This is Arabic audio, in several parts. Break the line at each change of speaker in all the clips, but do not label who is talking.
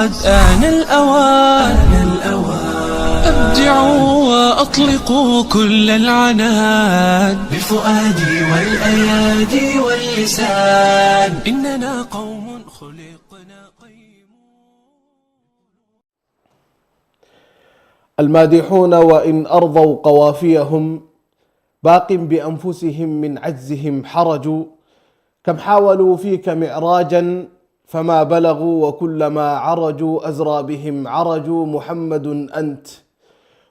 آن الأوان أبدعوا وأطلقوا كل العنان بفؤادي والأيادي واللسان إننا قوم خلقنا قيم.
المادحون وإن أرضوا قوافيهم باق بأنفسهم من عجزهم حرج كم حاولوا فيك معراجا فما بلغوا وكلما عرجوا أزرى بهم عرجوا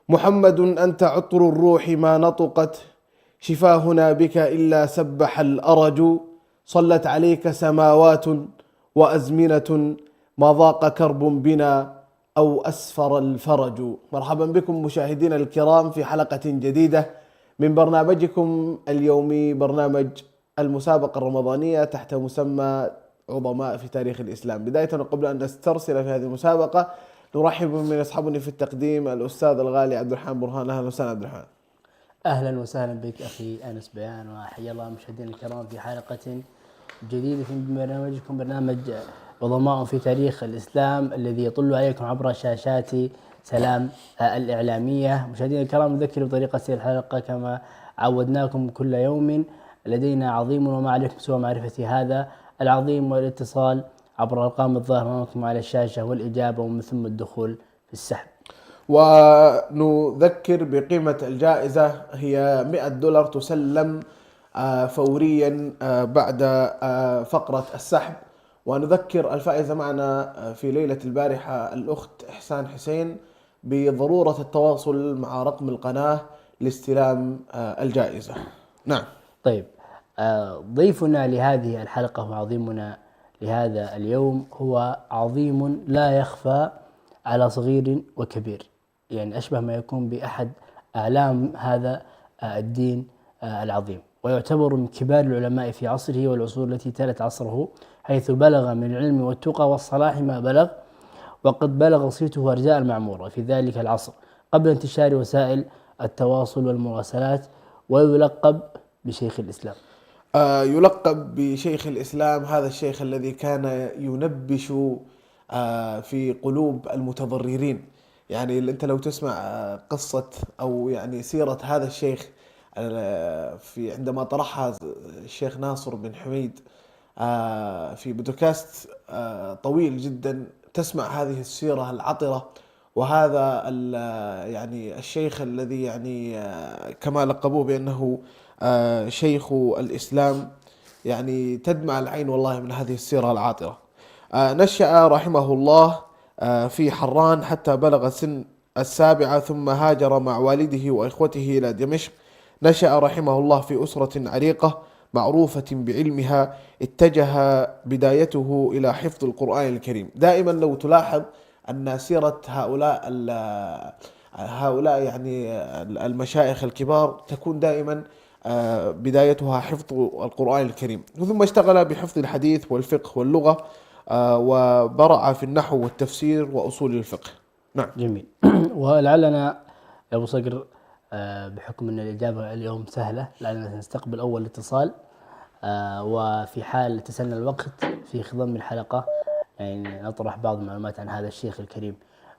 محمد أنت عطر الروح ما نطقت شفاهنا بك إلا سبح الأرج صلت عليك سماوات وأزمنة ما ضاق كرب بنا أو أسفر الفرج. مرحبا بكم مشاهدينا الكرام في حلقة جديدة من برنامجكم اليومي، برنامج المسابقة الرمضانية تحت مسمى عظماء في تاريخ الإسلام. بداية وقبل أن نسترسل في هذه المسابقة نرحب من يصحبني في التقديم الأستاذ الغالي عبد الرحمن برهان. أهلا وسهلا عبد الرحمن.
أهلا وسهلا بك أخي أنس بيان، وحيا الله مشاهدينا الكرام في حلقة جديدة من برنامجكم، برنامج عظماء في تاريخ الإسلام الذي يطل عليكم عبر شاشات سلام الإعلامية. مشاهدينا الكرام، نذكر بطريقة الحلقة كما عودناكم كل يوم. لدينا عظيم وما عليكم سوى معرفة هذا العظيم والاتصال عبر الأرقام الظاهرة أمامكم على الشاشة والإجابة ومن ثم الدخول في السحب.
ونذكر بقيمة الجائزة هي $100 تسلم فوريا بعد فقرة السحب. ونذكر الفائزة معنا في ليلة البارحة الأخت إحسان حسين بضرورة التواصل مع رقم القناة لاستلام الجائزة. نعم.
طيب، ضيفنا لهذه الحلقة وعظيمنا لهذا اليوم هو عظيم لا يخفى على صغير وكبير، يعني أشبه ما يكون بأحد أعلام هذا الدين العظيم، ويعتبر من كبار العلماء في عصره والعصور التي تلت عصره، حيث بلغ من العلم والتقى والصلاح ما بلغ، وقد بلغ صيته أرجاء المعمورة في ذلك العصر قبل انتشار وسائل التواصل والمراسلات، ويلقب بشيخ الإسلام.
يلقب بشيخ الإسلام، هذا الشيخ الذي كان ينبش في قلوب المتضررين. يعني أنت لو تسمع قصة أو يعني سيرة هذا الشيخ في عندما طرحها الشيخ ناصر بن حميد في بودكاست طويل جدا، تسمع هذه السيرة العطرة. وهذا يعني الشيخ الذي يعني كما لقبوه بأنه شيخ الإسلام، يعني تدمع العين والله من هذه السيرة العاطرة. نشأ رحمه الله في حران حتى بلغ سن 7، ثم هاجر مع والده وإخوته إلى دمشق. نشأ رحمه الله في أسرة عريقة معروفة بعلمها، اتجه بدايته إلى حفظ القرآن الكريم. دائما لو تلاحظ أن سيرة هؤلاء يعني المشايخ الكبار تكون دائما بدايتها حفظ القرآن الكريم، ثم اشتغل بحفظ الحديث والفقه واللغة، وبرع في النحو والتفسير وأصول الفقه. نعم.
جميل. ولعلنا يا أبو صقر بحكم أن الإجابة اليوم سهلة، لعلنا نستقبل أول اتصال، وفي حال تسنى الوقت في خضم الحلقة يعني نطرح بعض المعلومات عن هذا الشيخ الكريم.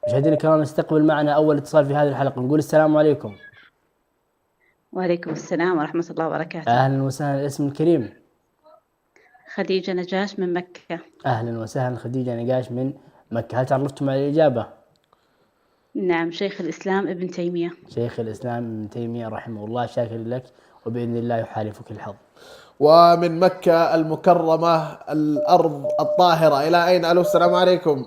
مشاهدينا الكرام، نستقبل معنا أول اتصال في هذه الحلقة. نقول السلام عليكم.
وعليكم السلام ورحمة الله وبركاته.
أهلا وسهلا. الاسم الكريم؟
خديجة نجاش من مكة.
أهلا وسهلا خديجة نجاش من مكة. هل تعرفتم على الإجابة؟
نعم، شيخ الإسلام ابن تيمية.
شيخ الإسلام ابن تيمية رحمه الله. شاكر لك، وبإذن الله يحالفك الحظ.
ومن مكة المكرمة الأرض الطاهرة إلى أين؟ ألو، السلام عليكم.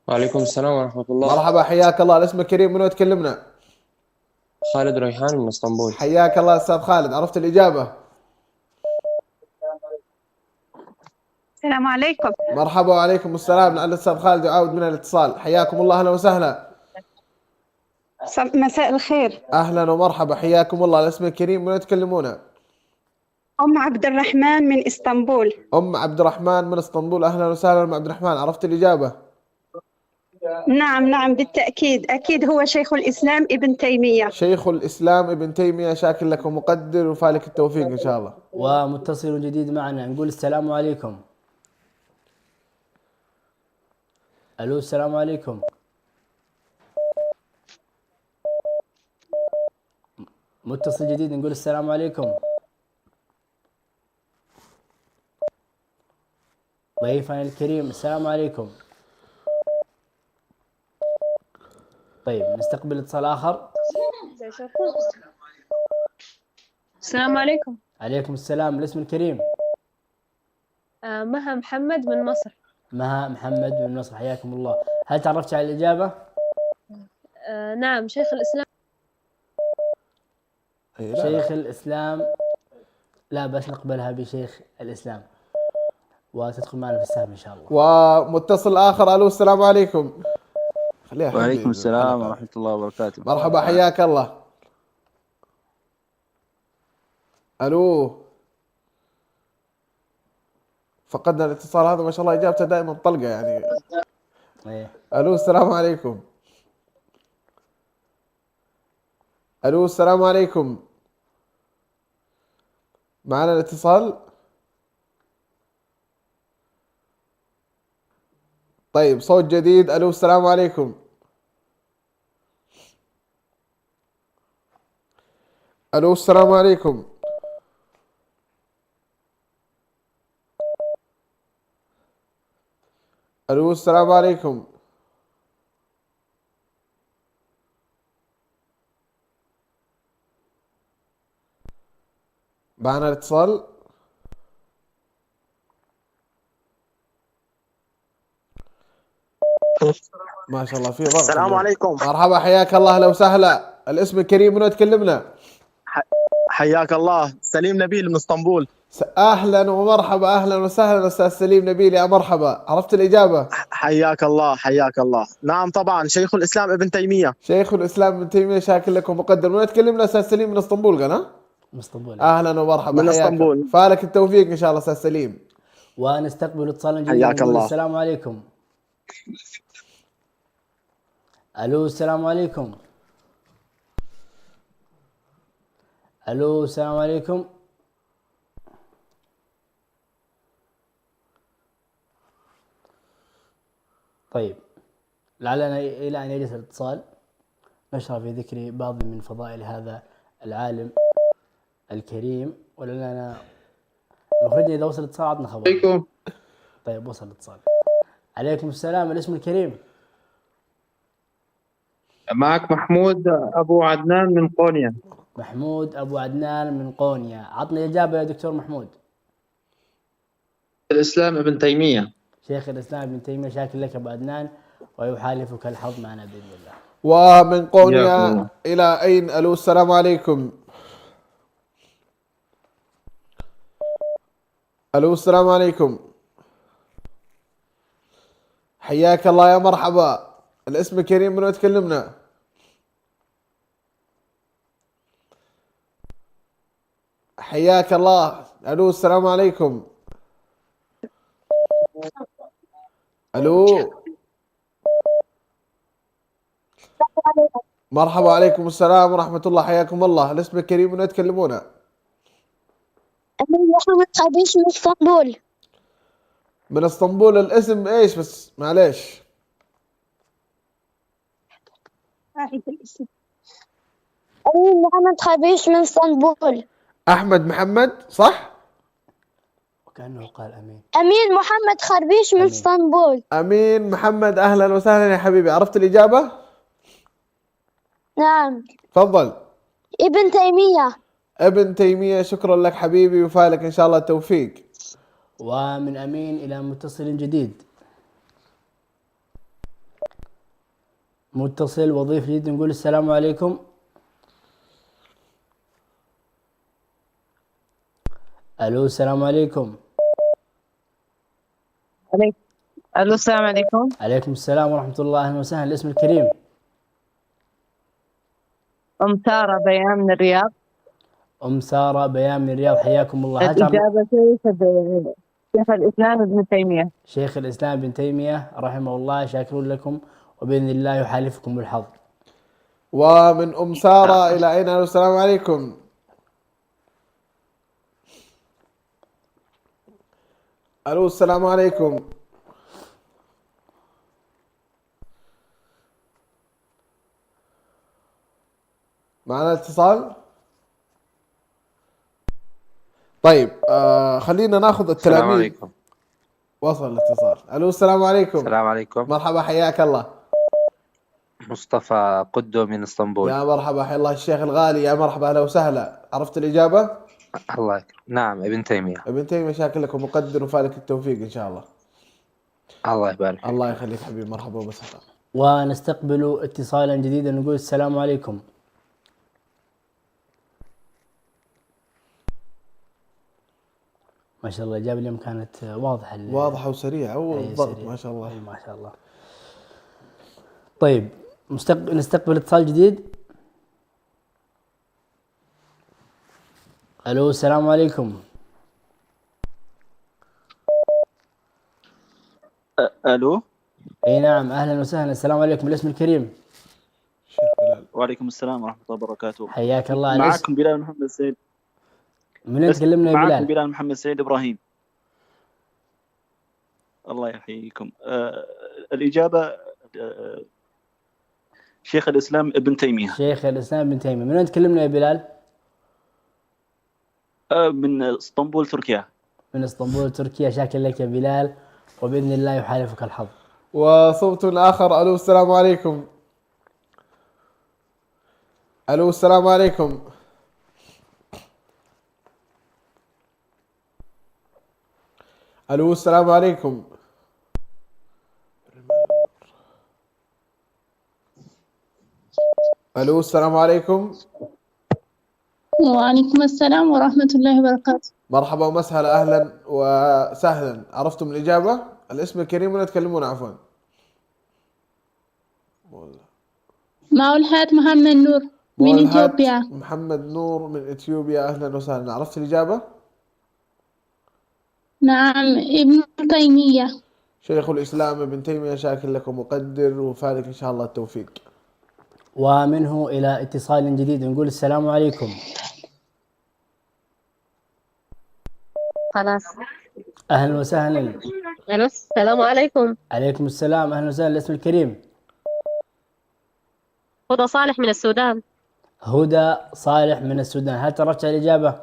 وعليكم السلام ورحمة الله.
مرحبا، حياك الله. الاسم الكريم، من وين تكلمنا؟
خالد ريحان من اسطنبول.
حياك الله أستاذ خالد. عرفت الإجابة؟
السلام عليكم.
مرحبا وعليكم السلام. لعل الأستاذ خالد يعاود من الاتصال. حياكم الله، أهلا وسهلا.
مساء الخير.
أهلا ومرحبا، حياكم الله. الاسم الكريم، من وين تكلمونا؟
أم عبد الرحمن من اسطنبول.
أم عبد الرحمن من اسطنبول. أهلا وسهلا أم عبد الرحمن. عرفت الإجابة؟
نعم بالتأكيد، أكيد هو شيخ الإسلام ابن تيمية.
شيخ الإسلام ابن تيمية. شاكر لك ومقدر، وفالك التوفيق إن شاء الله.
ومتصل جديد معنا، نقول السلام عليكم. الو السلام عليكم. متصل جديد نقول السلام عليكم. ضيفنا الكريم السلام عليكم. طيب نستقبل اتصال آخر.
السلام عليكم.
عليكم السلام. الاسم الكريم؟
مها محمد من مصر.
مها محمد من مصر، حياكم الله. هل تعرفت على الإجابة؟
نعم، شيخ الإسلام.
إيه، لا.
شيخ الإسلام. لا بس نقبلها بشيخ الإسلام وتدخل معنا في السهم إن شاء الله.
ومتصل آخر. ألو السلام عليكم. خليها حبي
وعليكم السلام
الحلقة.
ورحمة الله وبركاته.
مرحبا، حياك الله. ألو، فقدنا الاتصال هذا، ما شاء الله إجابته دائما طلقة يعني.
إيه.
ألو السلام عليكم. ألو السلام عليكم. معنا الاتصال. طيب صوت جديد. ألو السلام عليكم. ألو السلام عليكم. ألو السلام عليكم. معنا الاتصال. ما شاء الله في ضغط.
السلام عليكم.
مرحبا، حياك الله، اهلا وسهلا. الاسم الكريم، من تكلمنا؟
حياك الله، سليم نبيل من اسطنبول.
اهلا ومرحبا، اهلا وسهلا استاذ سليم نبيل، يا مرحبا. عرفت الاجابه؟
حياك الله حياك الله. نعم طبعا، شيخ الاسلام ابن تيميه.
شيخ الاسلام ابن تيميه، شاكر لك ومقدر. من تكلمنا استاذ سليم؟ من اسطنبول قال، ها؟
من اسطنبول.
اهلا ومرحبا،
من
حياك.
اسطنبول.
فالك التوفيق ان شاء الله استاذ سليم.
ونستقبل اتصالا جديدا.
حياك
نقول
الله.
السلام عليكم. الو السلام عليكم. الو السلام عليكم. طيب لعلنا الى ان يجلس الاتصال نشرع في ذكر بعض من فضائل هذا العالم الكريم، ولعلنا مخرجنا اذا وصل الاتصال عطنا خبر.
عليكم.
طيب وصل الاتصال. عليكم السلام. الاسم الكريم؟
معك محمود أبو عدنان من قونيا.
محمود أبو عدنان من قونيا. عطنا الإجابة يا دكتور محمود.
الإسلام ابن تيمية.
شيخ الإسلام ابن تيمية، شاكر لك أبو عدنان ويحالفك الحظ معنا بإذن الله.
ومن قونيا إلى أين؟ ألو السلام عليكم. ألو السلام عليكم. حياك الله، يا مرحبا. الاسم الكريم، من تكلمنا؟ حياك الله. ألو السلام عليكم. ألو. مرحبا، عليكم السلام ورحمة الله، حياكم الله. الاسم الكريم، من تكلمونا؟
أمين محمد خبيش من اسطنبول.
من اسطنبول. الاسم ايش بس معليش؟
أمين محمد خبيش من اسطنبول.
أحمد محمد، صح؟
وكأنه قال أمين.
أمين محمد خربيش من اسطنبول.
أمين محمد، أهلا وسهلا يا حبيبي. عرفت الإجابة؟
نعم.
تفضل.
ابن تيمية.
ابن تيمية، شكرا لك حبيبي، وفالك إن شاء الله التوفيق.
ومن أمين إلى متصل جديد. متصل وضيف جديد، نقول السلام عليكم. ألو السلام عليكم.
ألو السلام عليكم.
عليكم السلام ورحمة الله، أهلا وسهلا. الاسم الكريم؟
أم سارة بيان من الرياض.
أم سارة بيان من الرياض، حياكم الله.
الإجابة شيخ الإسلام ابن تيمية.
شيخ الإسلام ابن تيمية رحمه الله، شاكرون لكم وبإذن الله يحالفكم الحظ.
ومن أم سارة إلى أين؟ السلام عليكم. ألو السلام عليكم. معنا اتصال. طيب خلينا ناخذ
السلام
التلاميذ.
عليكم.
وصل الاتصال. الو السلام عليكم.
السلام عليكم.
مرحبا حياك الله.
مصطفى قدو من اسطنبول.
يا مرحبا حيا الله الشيخ الغالي، يا مرحبا اهلا وسهلا. عرفت الإجابة؟
الله يكرم. نعم ابن تيمية.
ابن تيمية شاكر لك ومقدر وفالك التوفيق إن شاء الله.
الله يبارك فيك.
الله يخليك حبيبي، مرحبا وسهلا.
ونستقبل اتصالا جديدا، نقول السلام عليكم. ما شاء الله الإجابة اليوم كانت
واضحة وسريعة والضغط ما شاء الله.
ما شاء الله. طيب نستقبل اتصال جديد. الو السلام عليكم.
الو.
اي نعم اهلا وسهلا، السلام عليكم، الاسم الكريم.
شيخ بلال.
وعليكم السلام ورحمة الله وبركاته.
حياك الله.
معكم بلال محمد سعيد.
من انت تكلمنا يا بلال؟
معكم بلال محمد سعيد ابراهيم. الله يحييكم. الإجابة شيخ الإسلام ابن تيمية.
شيخ الإسلام ابن تيمية. من انت تكلمنا يا بلال؟
من اسطنبول تركيا.
من اسطنبول تركيا، شاكر لك يا بلال، وبإذن الله يحالفك الحظ.
وصوت آخر. الو السلام عليكم. الو السلام عليكم. الو السلام عليكم. الو السلام عليكم.
وعليكم السلام ورحمة الله وبركاته.
مرحبا ومسهلا، اهلا وسهلا. عرفتم الإجابة؟ الاسم الكريم ولا تكلمون عفوا؟
معه الحياة محمد نور من إثيوبيا.
محمد نور من إثيوبيا، أهلا وسهلا. عرفت الإجابة؟
نعم ابن تيمية.
شيخ الإسلام ابن تيمية، شاكر لك ومقدر وفالك إن شاء الله التوفيق.
ومنه إلى اتصال جديد، نقول السلام عليكم.
خلاص.
أهلا وسهلا.
السلام عليكم.
عليكم السلام، أهلا وسهلا. الاسم الكريم؟
هدى صالح من السودان.
هدى صالح من السودان، هل تركت الإجابة؟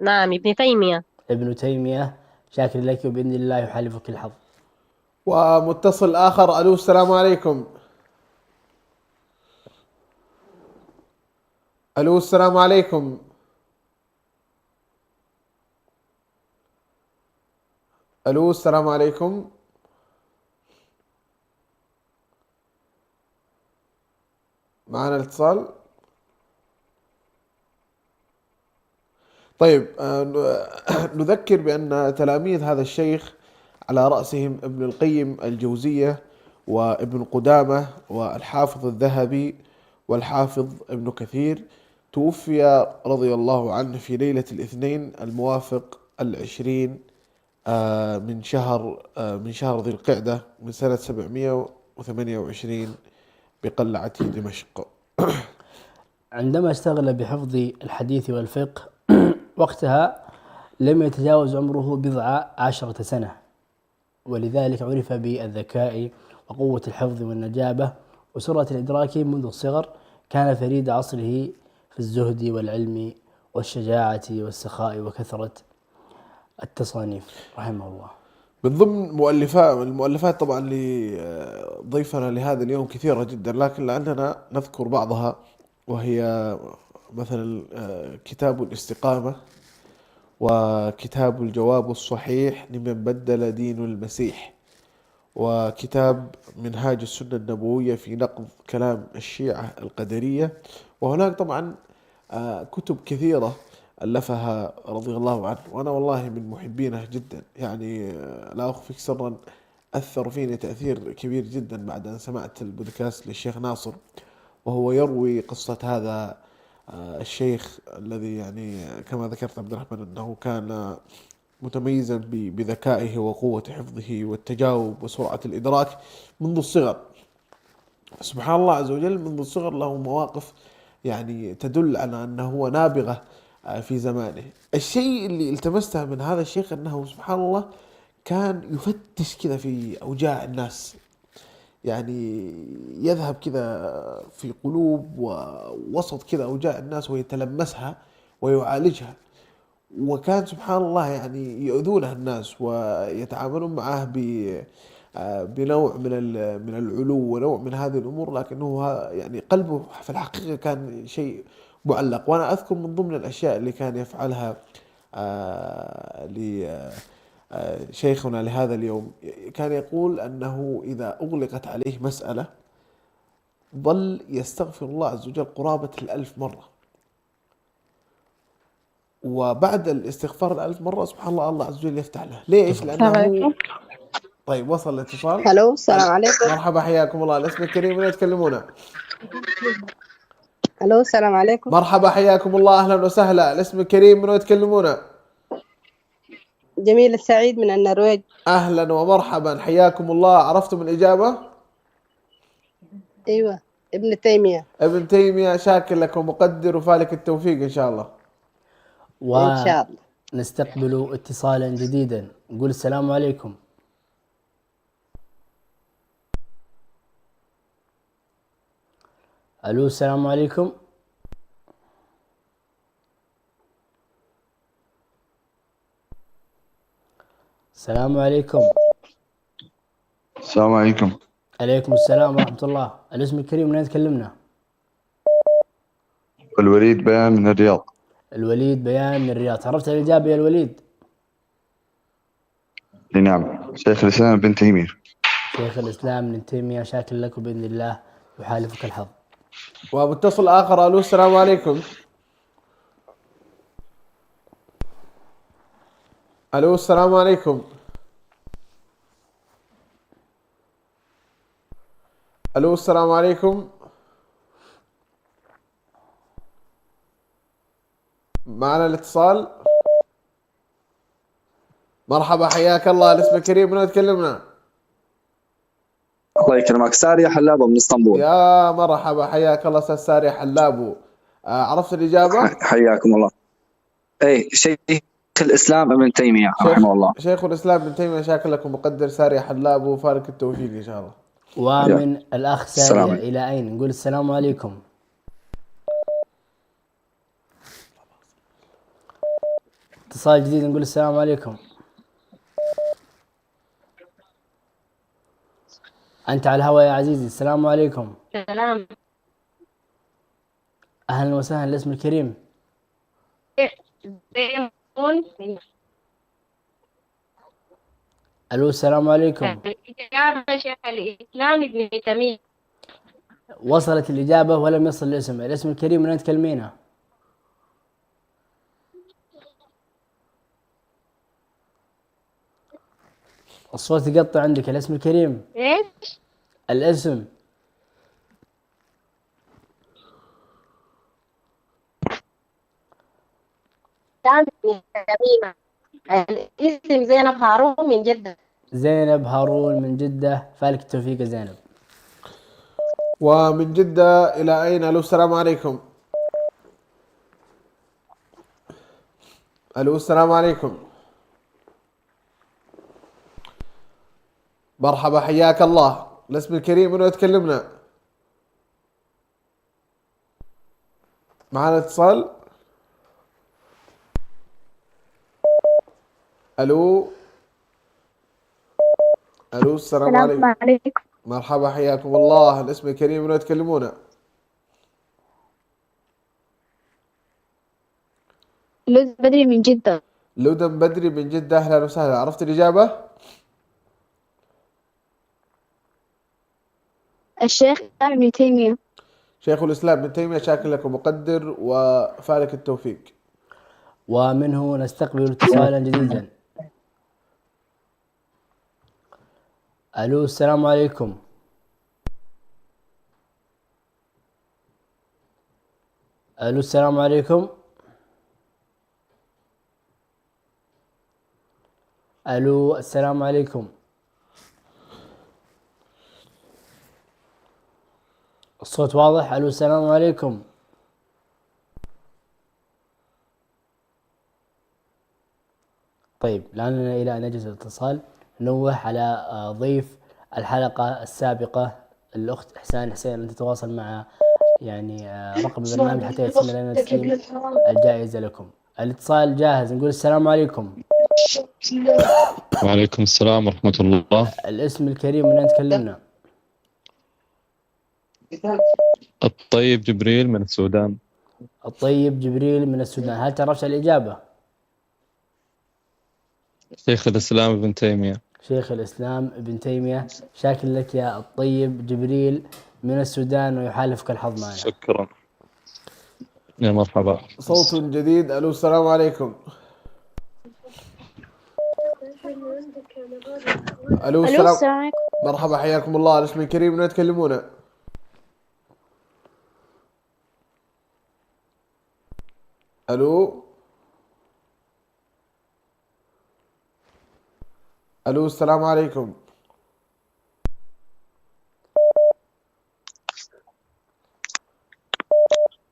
نعم ابن تيمية.
ابن تيمية، شاكر لك وبإذن الله يحالفك الحظ.
ومتصل آخر. ألو السلام عليكم. ألو السلام عليكم. ألو السلام عليكم. معنا الاتصال. طيب نذكر بأن تلاميذ هذا الشيخ على رأسهم ابن القيم الجوزية وابن قدامة والحافظ الذهبي والحافظ ابن كثير، توفي رضي الله عنه في ليلة الاثنين الموافق 20 من شهر ذي القعدة من سنة 728 بقلعة دمشق.
عندما اشتغل بحفظ الحديث والفقه وقتها لم يتجاوز عمره 10 سنة، ولذلك عرف بالذكاء وقوة الحفظ والنجابة وسرعة الإدراك منذ الصغر. كان فريد عصره في الزهد والعلم والشجاعة والسخاء وكثرة التصانيف رحمه الله.
من ضمن المؤلفات طبعا لضيفنا لهذا اليوم كثيرة جدا، لكن لعلنا نذكر بعضها، وهي مثلا كتاب الاستقامة، وكتاب الجواب الصحيح لمن بدل دين المسيح، وكتاب منهاج السنة النبوية في نقض كلام الشيعة القدرية. وهناك طبعا كتب كثيرة ألفها رضي الله عنه، وأنا والله من محبينه جدا، يعني لا أخفيك سرا أثر فيني تأثير كبير جدا بعد أن سمعت البودكاست للشيخ ناصر وهو يروي قصة هذا الشيخ الذي يعني كما ذكرت عبد الرحمن أنه كان متميزا بذكائه وقوة حفظه والتجاوب وسرعة الإدراك منذ الصغر. سبحان الله عز وجل، منذ الصغر له مواقف يعني تدل على أنه هو نابغة في زمانه. الشيء اللي التمسته من هذا الشيخ أنه سبحان الله كان يفتش كذا في أوجاع الناس، يعني يذهب كذا في قلوب ووسط كذا أوجاع الناس ويتلمسها ويعالجها. وكان سبحان الله يعني يؤذونه الناس ويتعاملون معه بنوع من العلو ونوع من هذه الأمور، لكنه يعني قلبه في الحقيقة كان شيء معلق. وأنا أذكر من ضمن الأشياء اللي كان يفعلها لشيخنا لهذا اليوم، كان يقول أنه إذا أغلقت عليه مسألة ظل يستغفر الله عز وجل قرابة 1000 مرة، وبعد الاستغفار 1000 مرة سبحان الله الله عز وجل يفتح له. ليش؟ لأنه طيب وصل الاتصال.
الو السلام عليكم.
مرحبا حياكم الله. الاسم الكريم من يتكلمون؟
الو السلام عليكم.
مرحبا حياكم الله، أهلا وسهلا. الاسم الكريم من يتكلمون؟
جميل السعيد من النرويج.
أهلا ومرحبا حياكم الله. عرفتم الإجابة؟
ايوه ابن تيمية.
ابن تيمية، شاكر لك ومقدر وفالك التوفيق إن شاء الله.
ان شاء الله.
ونستقبل اتصالا جديدا. نقول السلام عليكم. الو السلام عليكم. السلام عليكم.
السلام عليكم.
عليكم السلام ورحمة الله. الاسم الكريم من أين تكلمنا؟
الوليد بيان من الرياض.
الوليد بيان من الرياض. عرفت الإجابة يا الوليد؟
نعم، شيخ الإسلام ابن تيمية.
شيخ الإسلام ابن تيمية، شاكر لك وبإذن الله يحالفك الحظ.
ومتصل آخر. ألو السلام عليكم. ألو السلام عليكم. ألو السلام عليكم. معنا الاتصال. مرحبا حياك الله. الاسم الكريم من يتكلمنا؟
الله يكرمك، ساري حلابه من اسطنبول.
يا مرحبا حياك الله استاذ ساري حلابو. عرفت الإجابة؟
حياكم الله. اي شيخ الإسلام ابن تيمية رحمه الله.
شيخ الإسلام ابن تيمية، شاكر لكم مقدر ساري حلابو وفارق التوفيق إن شاء الله.
ومن الأخ ساري إلى أين؟ نقول السلام عليكم. اتصال جديد. نقول السلام عليكم. أنت على الهواء يا عزيزي. السلام عليكم.
سلام.
أهلا وسهلا. الاسم الكريم؟ ألو السلام عليكم.
الإجابة شيخ الإسلام ابن تيمية.
وصلت الإجابة ولم يصل الاسم. الاسم الكريم من أين تكلمينا؟ الصوت يقطع عندك. الاسم الكريم؟
ايش؟
الاسم.
الاسم زينب هارون من جدة.
زينب هارون من جدة، فالك التوفيق يا زينب.
ومن جدة إلى أين؟ ألو السلام عليكم. ألو السلام عليكم. مرحبا حياك الله. الاسم الكريم من يتكلمنا؟ معنا اتصال. الو الو السلام عليكم. مرحبا حياكم الله. الاسم الكريم من يتكلمون؟
لدن بدري من جدة.
لدن بدري من جدة، اهلا وسهلا. عرفت الإجابة؟
الشيخ ابن تيمية.
شيخ الإسلام ابن تيمية، شاكر لك ومقدر وفالك التوفيق.
ومنه نستقبل اتصالا جديدا. ألو السلام عليكم. ألو السلام عليكم. ألو السلام عليكم. الصوت واضح؟ ألو السلام عليكم. طيب لأننا إلى أن نجلس الاتصال ننوه على ضيف الحلقة السابقة الأخت إحسان حسين أن تتواصل مع يعني رقم البرنامج حتى يتم لنا تسليم الجائزة لكم. الاتصال جاهز، نقول السلام عليكم.
وعليكم السلام ورحمة الله.
الاسم الكريم من أين تكلمنا؟
الطيب جبريل من السودان.
الطيب جبريل من السودان، هل تعرفت الإجابة؟
شيخ الإسلام ابن تيمية.
شيخ الإسلام ابن تيمية. شاكر لك يا الطيب جبريل من السودان ويحالفك الحظ معنا.
شكرا يا مرحبا.
صوت جديد. ألو السلام عليكم. ألو السلام عليكم. مرحبا حياكم الله. الاسم الكريم من تكلمون؟ ألو ألو السلام عليكم.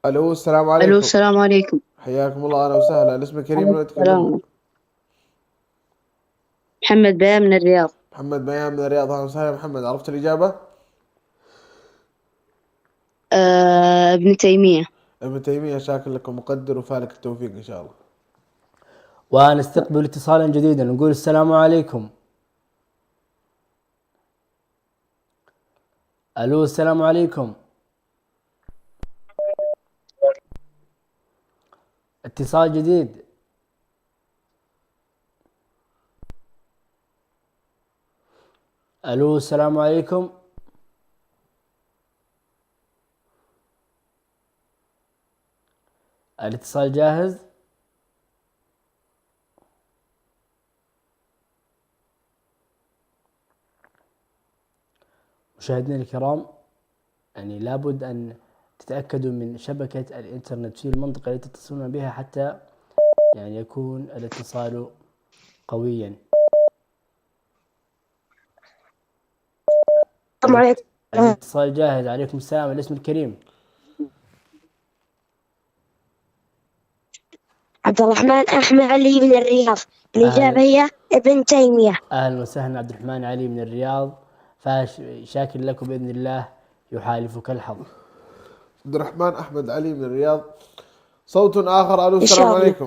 ألو السلام عليكم.
ألو السلام عليكم.
حياكم الله، أهلا وسهلا. الاسم الكريم من تكلمون؟
محمد بيان من الرياض.
محمد بيان من الرياض، أهلا وسهلا محمد. عرفت الإجابة؟
ابن تيمية.
ابن تيمية. شاكر لكم مقدر وفالك التوفيق إن شاء الله.
ونستقبل اتصالا جديدا، نقول السلام عليكم. ألو السلام عليكم. اتصال جديد. ألو السلام عليكم. الاتصال جاهز. مشاهدينا الكرام، يعني لابد أن تتأكدوا من شبكة الإنترنت في المنطقة التي تتصلون بها حتى يعني يكون الاتصال قويا. الاتصال جاهز. عليكم السلام. الاسم الكريم؟
عبد الرحمن أحمد علي من الرياض. الإجابة هي ابن تيمية.
أهلا وسهلا عبد الرحمن علي من الرياض، فشاكر لكم بإذن الله يحالفك الحظ.
عبد الرحمن أحمد علي من الرياض. صوت آخر. ألو السلام عليكم.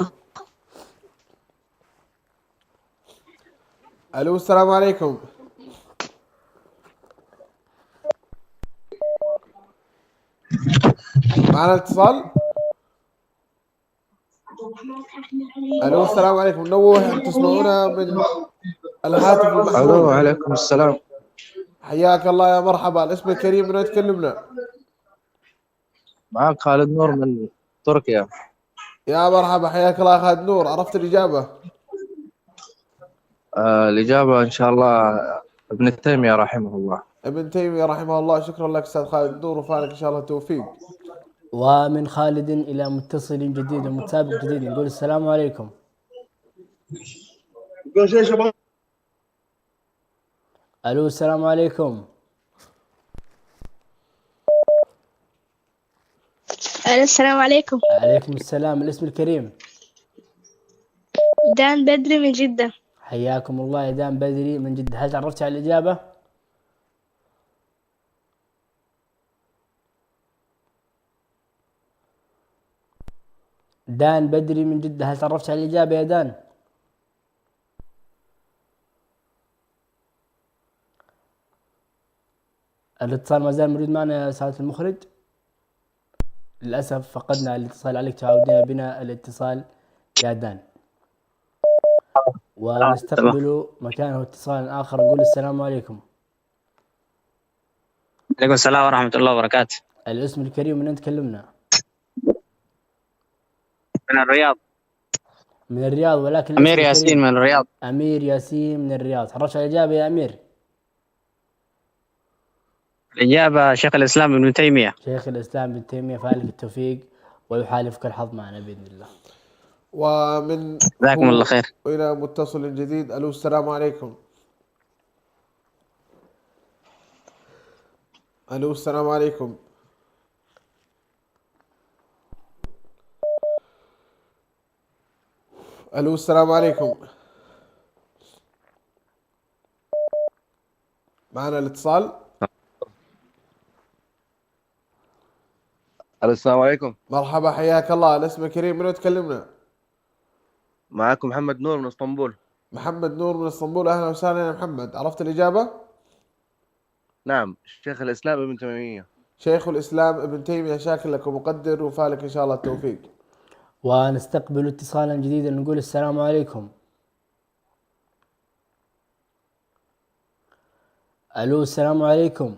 ألو السلام عليكم. معنا اتصال. ألو السلام عليكم. نوه تسمعونا من الهاتف المحمول.
ألو عليكم السلام.
حياك الله يا مرحبا. الاسم الكريم من تكلمنا؟
معك خالد نور من تركيا.
يا مرحبا حياك الله يا خالد نور. عرفت الإجابة؟
الإجابة إن شاء الله ابن تيمية رحمه الله.
ابن تيمية رحمه الله. شكرا لك أستاذ خالد نور وفالك إن شاء الله التوفيق.
ومن خالد إلى متصل جديد ومتابع جديد، نقول السلام عليكم. ألو السلام عليكم.
السلام عليكم.
عليكم السلام. الاسم الكريم؟
دان بدري من جدة.
حياكم الله يا دان بدري من جدة، هل تعرفت على الإجابة؟ دان بدري من جدة، هل تعرفت على الإجابة يا دان؟ الاتصال ما زال موجود معنا يا سعادة المخرج. للأسف فقدنا الاتصال عليك، تعودنا بنا الاتصال يا دان. ونستقبل مكانه اتصال آخر، نقول السلام عليكم.
عليكم السلام ورحمة الله وبركاته.
الاسم الكريم من أين تكلمنا؟
من الرياض.
من الرياض، ولكن
أمير ياسين من الرياض.
أمير ياسين من الرياض. حرصت على الإجابة يا أمير؟
الإجابة شيخ الإسلام ابن تيمية.
شيخ الإسلام ابن تيمية، فالك التوفيق ويحالفك الحظ معنا بإذن الله.
ومن
جزاكم الله خير.
إلى متصل جديد. ألو السلام عليكم. ألو السلام عليكم. ألو السلام عليكم. معنا الاتصال.
السلام عليكم.
مرحبا حياك الله، الاسم الكريم، من تكلمنا؟
معكم محمد نور من اسطنبول.
محمد نور من اسطنبول، اهلا وسهلا يا محمد. عرفت الاجابه؟
نعم، شيخ الاسلام ابن تيمية.
شيخ الاسلام ابن تيميه، شاكر لك ومقدر وفالك ان شاء الله التوفيق.
ونستقبل اتصالا جديدا، نقول السلام عليكم. الو السلام عليكم.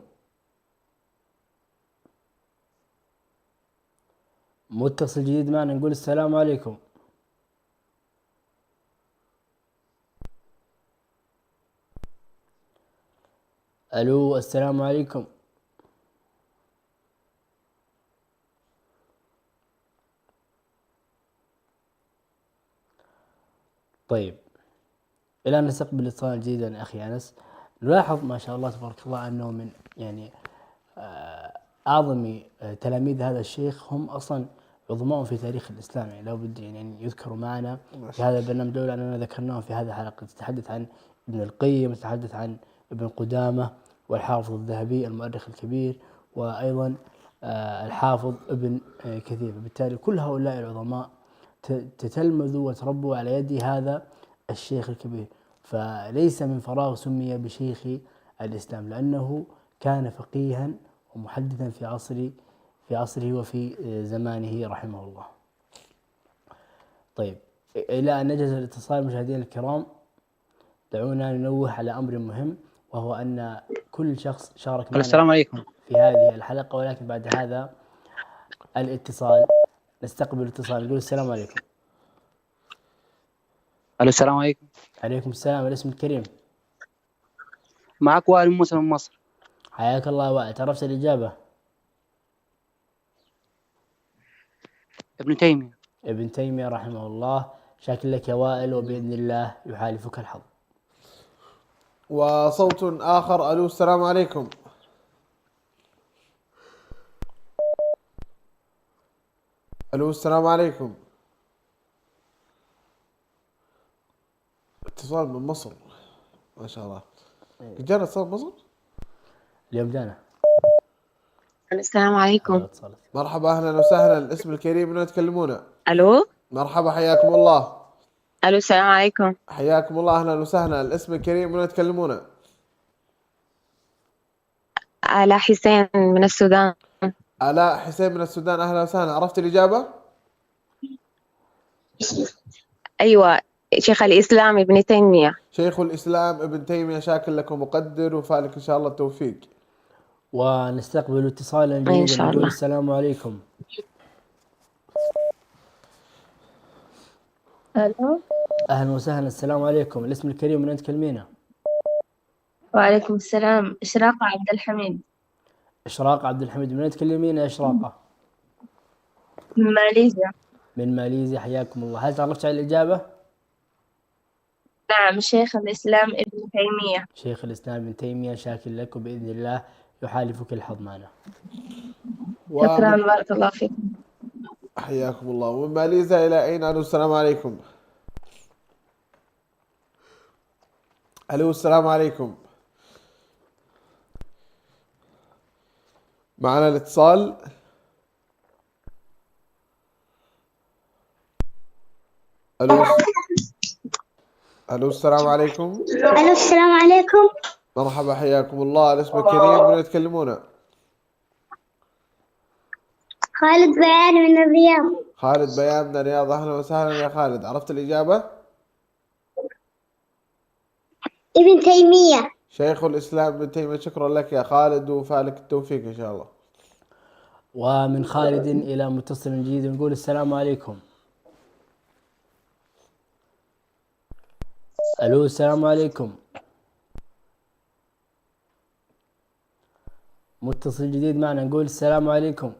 متصل جديد معنا، نقول السلام عليكم. الو السلام عليكم. طيب، الان نستقبل اتصالا جديدا اخي انس. نلاحظ ما شاء الله تبارك الله انه من يعني اعظم تلاميذ هذا الشيخ هم اصلا عظماء في تاريخ الاسلام، يعني لابد يعني يذكروا معنا في هذا البرنامج، لولا اننا ذكرناهم في هذه الحلقه. تتحدث عن ابن القيم، تتحدث عن ابن قدامه والحافظ الذهبي المؤرخ الكبير، وايضا الحافظ ابن كثير. بالتالي كل هؤلاء العظماء تتلمذوا وتربوا على يد هذا الشيخ الكبير، فليس من فراغ سمي بشيخ الإسلام، لأنه كان فقيها ومحدثا في عصره وفي زمانه رحمه الله. طيب، إلى أن نجهز الاتصال مشاهدينا الكرام، دعونا ننوه على أمر مهم، وهو أن كل شخص شارك معنا
السلام عليكم
في هذه الحلقة، ولكن بعد هذا الاتصال نستقبل الاتصال، نقول السلام عليكم.
الو السلام عليكم.
عليكم السلام، الاسم الكريم.
معك وائل موسى من مصر.
حياك الله وائل، عرفت الإجابة؟
ابن تيمية.
ابن تيمية رحمه الله، شاكر لك يا وائل، وبإذن الله يحالفك الحظ.
وصوت آخر. ألو السلام عليكم. ألو السلام عليكم. اتصال من مصر ما شاء الله. جانا اتصال من مصر
اليوم جانا.
السلام عليكم.
مرحبا، أهلا وسهلا. الاسم الكريم، من تكلمونا؟
الو.
مرحبا، حياكم الله.
الو السلام عليكم.
حياكم الله، أهلا وسهلا. الاسم الكريم، من تكلمونا؟
آلاء حسين من السودان.
آلاء حسين من السودان، أهلا وسهلا. عرفت الإجابة؟
أيوة، شيخ الإسلام ابن تيمية.
شيخ الإسلام ابن تيمية، شاكر لك ومقدر وفالك إن شاء الله التوفيق.
ونستقبل اتصالا جديدا، نقول السلام عليكم.
الو.
اهلا وسهلا، السلام عليكم. الاسم الكريم، من انت تكلمينا؟
وعليكم السلام، إشراقة عبد الحميد.
اشراقة عبد الحميد، من انت تكلمينا يا اشراقة؟
من ماليزيا.
من ماليزيا، حياكم الله. هل تعرفت على الإجابة؟
نعم، شيخ الإسلام ابن تيمية.
شيخ الإسلام ابن تيمية، شاكر لك، وبإذن الله يحالفك الحظ معنا.
شكرا، بارك الله فيكم.
حياكم الله. ومن ماليزيا إلى أين؟ ألو السلام عليكم. ألو السلام عليكم. معنا الاتصال. ألو ألو السلام عليكم.
ألو السلام عليكم.
مرحبا، حياكم الله. الاسم الكريم، من يتكلمونه؟
خالد بيان من الرياض.
خالد بيان من الرياض، أهلا وسهلا يا خالد. عرفت الإجابة؟
ابن تيمية.
شيخ الإسلام ابن تيمية، شكرا لك يا خالد وفالك التوفيق إن شاء الله.
ومن خالد إلى متصل جديد، نقول السلام عليكم. ألو السلام عليكم. متصل جديد معنا، نقول السلام عليكم.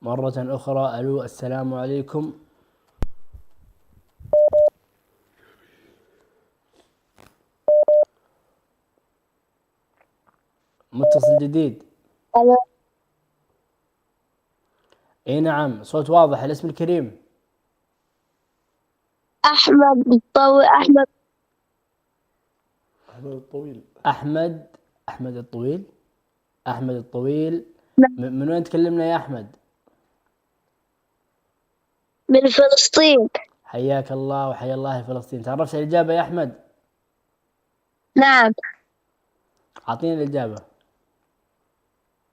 مرة أخرى، ألو السلام عليكم. متصل جديد.
ألو.
اي نعم، صوت واضح. الاسم الكريم؟
أحمد الطويل.
أحمد الطويل. أحمد الطويل. من وين تكلمنا يا أحمد؟
من فلسطين.
حياك الله وحيا الله فلسطين. تعرفت الإجابة يا أحمد؟
نعم.
أعطينا الإجابة.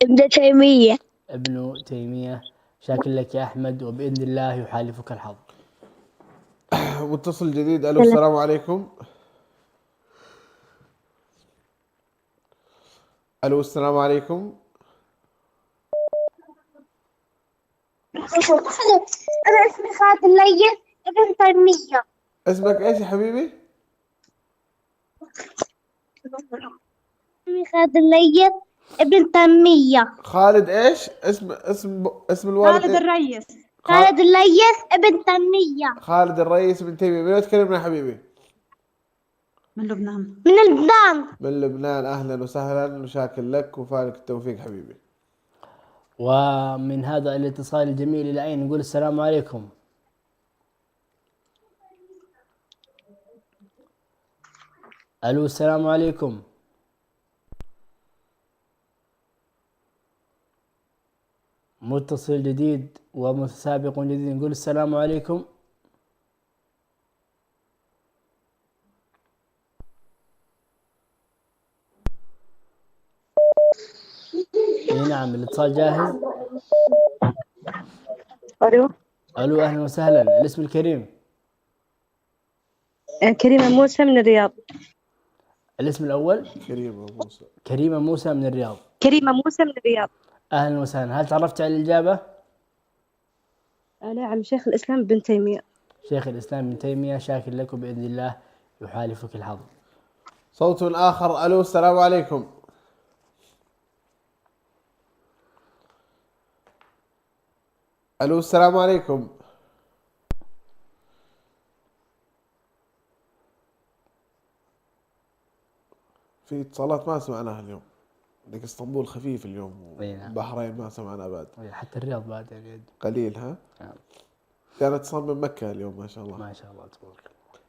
ابن تيمية.
ابن تيمية. شاكر لك يا أحمد، وبإذن الله يحالفك الحظ.
متصل جديد. ألو السلام عليكم. ألو السلام عليكم.
أنا اسمي خالد الليث ابن تيمية.
اسمك إيش يا حبيبي؟
اسمي خالد الليث ابن تيمية.
خالد إيش؟ اسم الوالد.
خالد الريس. خالد الليث ابن تيمية.
خالد الريس بن تيمية. من وين تكلمنا يا حبيبي؟
من لبنان.
من لبنان.
من لبنان. أهلا وسهلا وشاكر لك وفالك التوفيق حبيبي.
ومن هذا الاتصال الجميل إلى أين نقول السلام عليكم. ألو السلام عليكم. متصل جديد ومتسابق جديد نقول السلام عليكم. نعم الاتصال جاهز.
ألو.
ألو أهلا وسهلا. الاسم الكريم.
كريمة موسى من الرياض.
الاسم الأول. كريمة موسى من الرياض.
كريمة موسى من الرياض.
أهلا وسهلا. هل تعرفت على الإجابة؟
نعم، شيخ الإسلام ابن تيمية.
شيخ الإسلام ابن تيمية. شاكر لكم بإذن الله يحالفك الحظ.
صوت آخر. ألو السلام عليكم. ألو السلام عليكم. في اتصالات ما سمعناها اليوم. عندك اسطنبول خفيف اليوم، البحرين ما سمعنا بعد،
حتى الرياض بعد يعني
قليل. ها كان اتصال من مكة اليوم ما شاء الله.
ما شاء الله تبارك الله.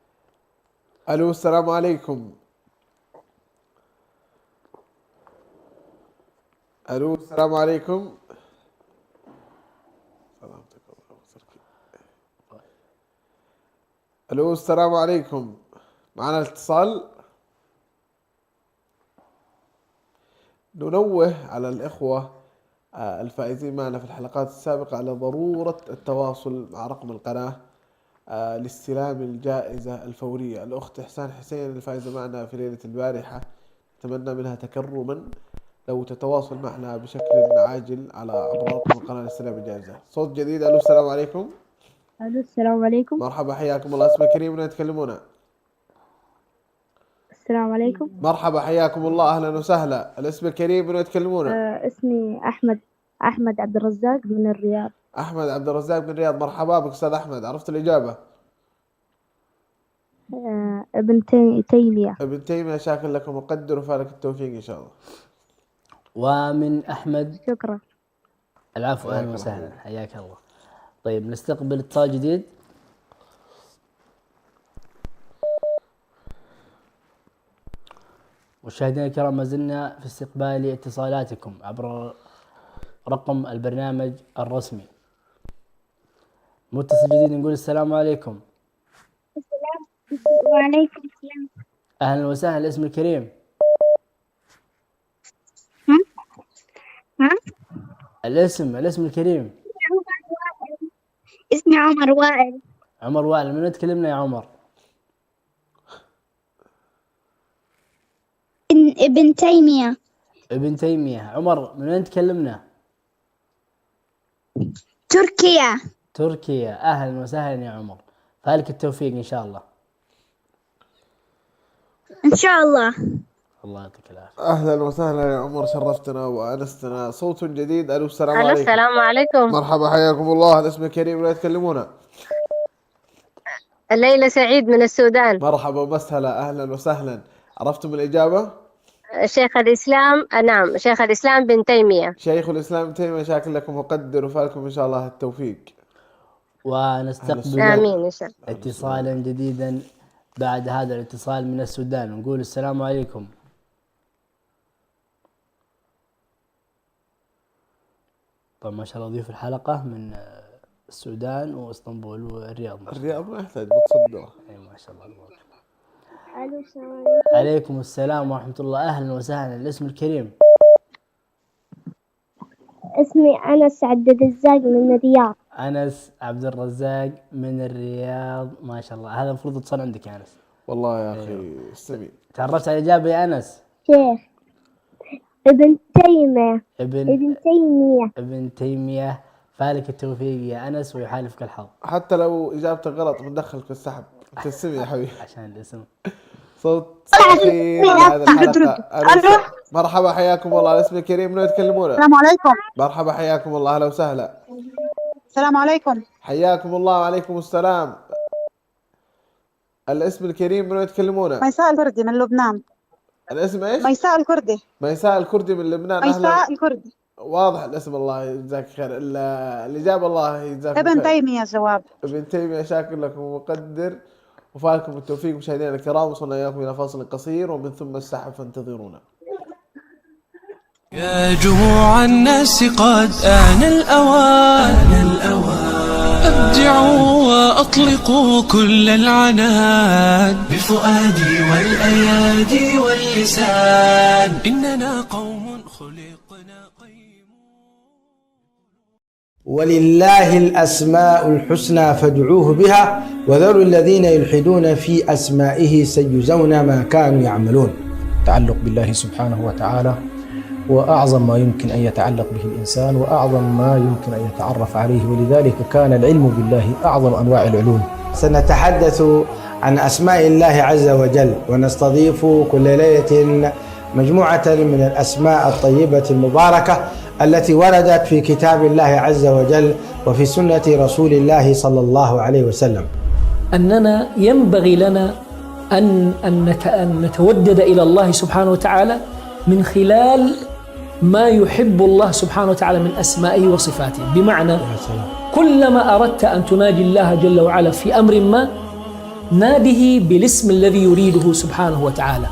ألو السلام عليكم. ألو السلام عليكم. ألو السلام عليكم. معنا الاتصال. ننوه على الإخوة الفائزين معنا في الحلقات السابقة على ضرورة التواصل مع رقم القناة لاستلام الجائزة الفورية. الأخت إحسان حسين الفائزة معنا في ليلة البارحة، نتمنى منها تكرما لو تتواصل معنا بشكل عاجل على عبر رقم القناة لاستلام الجائزة. صوت جديد. ألو السلام عليكم.
ألو السلام عليكم.
مرحبا حياكم الله. اسمك كريم من يتكلمون؟
السلام عليكم.
مرحبا حياكم الله أهلا وسهلا. الاسم الكريم من يتكلمون؟
اسمي أحمد عبد الرزاق من الرياض.
أحمد عبد الرزاق من الرياض. مرحبا بك أستاذ أحمد. عرفت الإجابة؟
ابن تيمية.
ابن تيمية. شاكر لكم وقدر وفالك التوفيق إن شاء الله.
ومن أحمد.
شكرا.
العفو. أهلا وسهلا حياك الله. طيب نستقبل اتصال جديد. مشاهدينا الكرام ما زلنا في استقبال اتصالاتكم عبر رقم البرنامج الرسمي. متصل جديد نقول السلام عليكم.
وعليكم السلام.
أهلا وسهلا. الاسم الكريم. الاسم الكريم.
اسمي عمر وائل.
عمر وائل. من تكلمنا يا عمر؟
ابن تيمية.
ابن تيمية. عمر من وين تكلمنا؟
تركيا.
تركيا. أهلا وسهلا يا عمر. فالك التوفيق إن شاء الله.
إن شاء الله.
الله يعطيك العافية.
أهلا وسهلا يا عمر، شرفتنا وأنستنا. صوت جديد. ألو السلام عليكم.
السلام عليكم.
مرحبا حياكم الله. الاسم الكريم ولا يتكلمون؟
ليلى سعيد من السودان.
مرحبا ومسهلا. أهلا وسهلا. عرفتم الإجابة؟
شيخ الإسلام. نعم شيخ الإسلام بن تيمية.
شيخ الإسلام ابن تيمية. شاكر لكم وقدر وفالكم إن شاء الله التوفيق.
ونستقبل
آمين إن شاء الله.
اتصالا جديدا بعد هذا الاتصال من السودان، ونقول السلام عليكم. طبعا ما شاء الله ضيوف الحلقة من السودان واسطنبول والرياض.
الرياض ما يحتاج بتصدقه.
اي ما شاء الله.
الو السلام
عليكم السلام ورحمة الله، أهلا وسهلا. الاسم الكريم؟
اسمي أنس عبد الرزاق من الرياض.
أنس عبد الرزاق من الرياض، ما شاء الله. هذا المفروض اتصال عندك يا أنس.
والله يا أخي استمي.
تعرفت على الإجابة يا أنس؟
شيخ ابن تيمية.
ابن تيمية. فالك التوفيق يا أنس ويحالفك الحظ.
حتى لو إجابتك غلط بندخلك في السحب. تسمي يا حبيبي.
عشان الاسم.
صوت أخي هذا الحلقة. مرحبا حياكم الله. الاسم الكريم من يتكلمون؟
السلام عليكم.
مرحبا حياكم الله، أهلا وسهلا.
السلام عليكم.
حياكم الله وعليكم السلام. الاسم الكريم من يتكلمون؟
ميساء الكردي من لبنان.
الاسم ايش؟
ميساء الكردي.
ميساء الكردي من لبنان.
ميساء الكردي.
واضح الاسم، الله يجزاك خير. الإجابة الله يجزاك خير.
ابن تيمية جواب.
ابن تيمية. شاكر لكم ومقدر وفالكم التوفيق. مشاهدينا الكرام، وصلنا إياكم إلى فاصل قصير ومن ثم السحب، فانتظرونا.
يا جموع الناس قد آن الأوان أبدعوا وأطلقوا كل العنان بفؤادي والأيادي واللسان إننا قوم خلقنا
ولله الأسماء الحسنى فادعوه بها وذروا الذين يلحدون في أسمائه سيجزون ما كانوا يعملون.
التعلق بالله سبحانه وتعالى وأعظم ما يمكن أن يتعلق به الإنسان وأعظم ما يمكن أن يتعرف عليه، ولذلك كان العلم بالله أعظم أنواع العلوم.
سنتحدث عن أسماء الله عز وجل، ونستضيف كل ليلة مجموعة من الأسماء الطيبة المباركة التي وردت في كتاب الله عز وجل وفي سنة رسول الله صلى الله عليه وسلم.
أننا ينبغي لنا أن نتودد إلى الله سبحانه وتعالى من خلال ما يحب الله سبحانه وتعالى من أسمائه وصفاته. بمعنى كلما أردت أن تناجي الله جل وعلا في أمر ما، ناده بالاسم الذي يريده سبحانه وتعالى.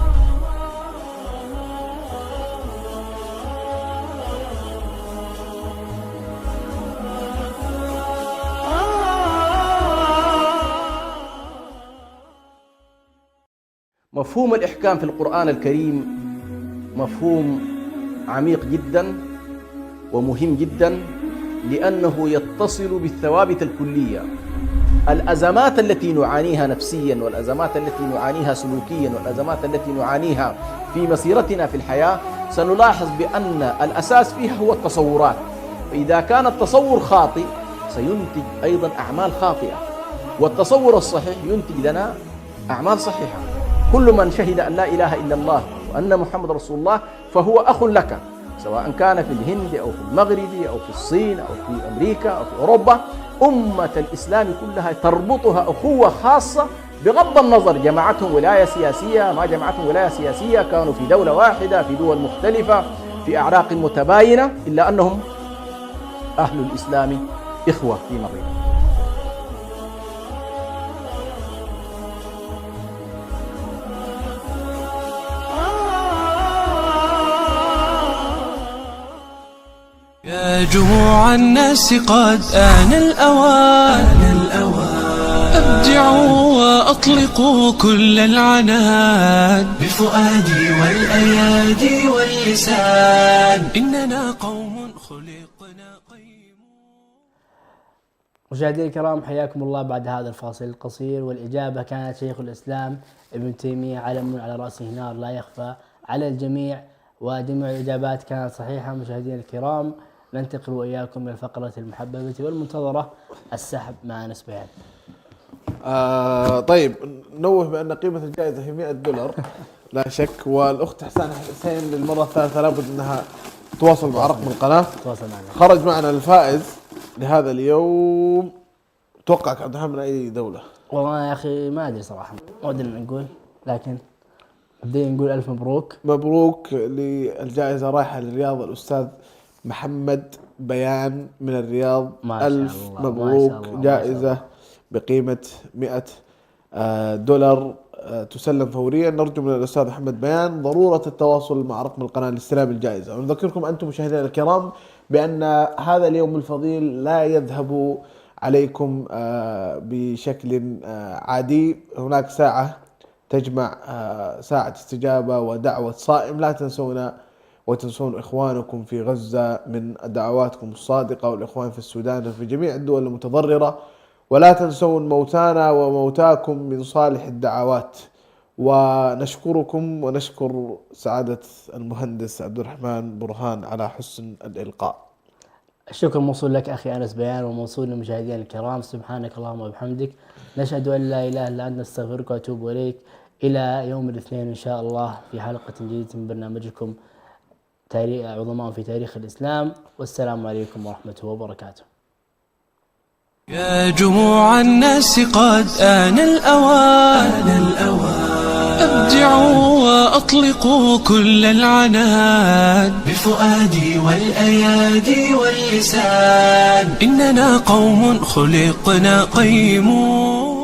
مفهوم الإحكام في القرآن الكريم مفهوم عميق جدا ومهم جدا، لأنه يتصل بالثوابت الكلية. الأزمات التي نعانيها نفسيا، والأزمات التي نعانيها سلوكيا، والأزمات التي نعانيها في مسيرتنا في الحياة، سنلاحظ بأن الأساس فيها هو التصورات. فإذا كان التصور خاطئ سينتج أيضا أعمال خاطئة، والتصور الصحيح ينتج لنا أعمال صحيحة. كل من شهد أن لا إله إلا الله وأن محمد رسول الله فهو أخ لك، سواء كان في الهند أو في المغرب أو في الصين أو في أمريكا أو في أوروبا. أمة الإسلام كلها تربطها أخوة خاصة، بغض النظر جمعتهم ولاية سياسية ما جمعتهم ولاية سياسية، كانوا في دولة واحدة في دول مختلفة في أعراق متباينة، إلا أنهم أهل الإسلام إخوة فيما بينهم.
يا جموع الناس قد آن الأوان أبدعوا وأطلقوا كل العنان بفؤادي والأيادي واللسان إننا قوم خلقنا
مشاهدينا الكرام، حياكم الله بعد هذا الفاصل القصير. والإجابة كانت شيخ الإسلام ابن تيمية، علم على رأسه نار لا يخفى على الجميع، وجميع الإجابات كانت صحيحة. مشاهدينا الكرام، ننتقل وإياكم إلى الفقرة المحببة والمنتظرة، السحب مع أنس بيان.
طيب، نوه بأن قيمة الجائزة هي $100 لا شك، والأخت حسان حسين للمرة الثالثة لابد أنها تواصل مع رقم القناة. خرج معنا الفائز لهذا اليوم. توقعك عبد الرحمن من أي دولة؟
والله يا أخي ما أدري صراحة، ما أدري نقول، لكن بدينا نقول ألف مبروك.
مبروك للجائزة رايحة للرياض الأستاذ محمد بيان من الرياض.
ما شاء
ألف
الله،
مبروك،
ما شاء الله،
جائزة بقيمة $100 تسلم فوريا. نرجو من الأستاذ محمد بيان ضرورة التواصل مع رقم القناة لاستلام الجائزة. ونذكركم أنتم مشاهدينا الكرام بأن هذا اليوم الفضيل لا يذهب عليكم بشكل عادي. هناك ساعة تجمع ساعة استجابة ودعوة صائم. لا تنسونا وتنسون إخوانكم في غزة من دعواتكم الصادقة، والإخوان في السودان وفي جميع الدول المتضررة. ولا تنسون موتانا وموتاكم من صالح الدعوات. ونشكركم ونشكر سعادة المهندس عبد الرحمن برهان على حسن الإلقاء.
الشكر موصول لك أخي أنس بيان، وموصول للمشاهدين الكرام. سبحانك اللهم وبحمدك، نشهد أن لا إله إلا أنت، نستغفرك وأتوب إليك. إلى يوم الاثنين إن شاء الله في حلقة جديدة من برنامجكم عظماء في تاريخ الإسلام. والسلام عليكم ورحمة الله وبركاته.
يا جموع الناس قد آن الأوان، أبدعوا وأطلقوا كل العنان بفؤادي والأيادي واللسان. إننا قوم خلقنا قيمون.